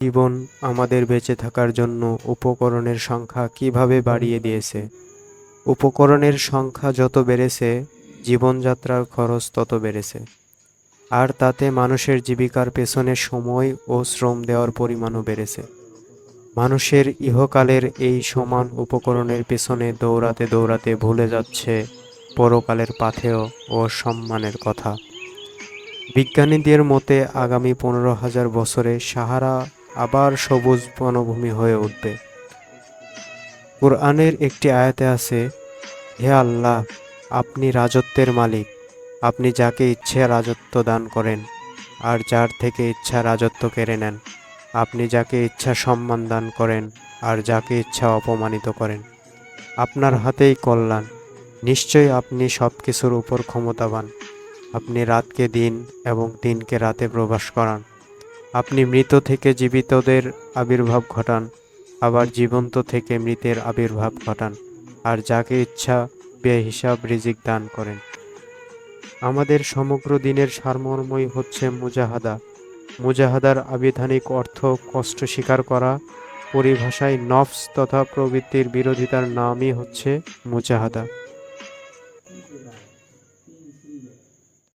জীবন আমাদের বেঁচে থাকার জন্য উপকরণের সংখ্যা কিভাবে বাড়িয়ে দিয়েছে। উপকরণের সংখ্যা যত বেড়েছে, জীবনযাত্রার খরচ তত বেড়েছে। আর তাতে মানুষের জীবিকার পেছনে সময় ও শ্রম দেওয়ার পরিমাণও বেড়েছে। মানুষের ইহকালের এই সমান উপকরণের পেছনে দৌড়াতে দৌড়াতে ভুলে যাচ্ছে পরকালের পাথেয় ও সম্মানের কথা। বিজ্ঞানীদের মতে আগামী 15,000 বছরে সাহারা আবার সবুজ বনভূমি হয়ে উঠবে। কুরআনের একটি আয়াতে আছে, হে আল্লাহ, আপনি রাজত্বের মালিক। আপনি যাকে ইচ্ছে রাজত্ব দান করেন, আর যার থেকে ইচ্ছা রাজত্ব কেড়ে নেন। আপনি যাকে ইচ্ছা সম্মান দান করেন, আর যাকে ইচ্ছা অপমানিত করেন। আপনার হাতেই কল্যাণ। নিশ্চয়ই আপনি সবকিছুর উপর ক্ষমতাবান। আপনি রাতকে দিন এবং দিনকে রাতে প্রবাস করান। আপনি মৃত থেকে জীবিতদের আবির্ভাব ঘটান, আবার জীবন্ত থেকে মৃতের আবির্ভাব ঘটান, আর যাকে ইচ্ছা বেহিসাব রিজিক দান করেন। আমাদের সমগ্র দিনের সারমর্মই হচ্ছে মুজাহাদা। মুজাহাদার আবিধানিক অর্থ কষ্ট স্বীকার করা। পরিভাষায় নফস তথা প্রবৃত্তির বিরোধিতার নামই হচ্ছে মুজাহাদা।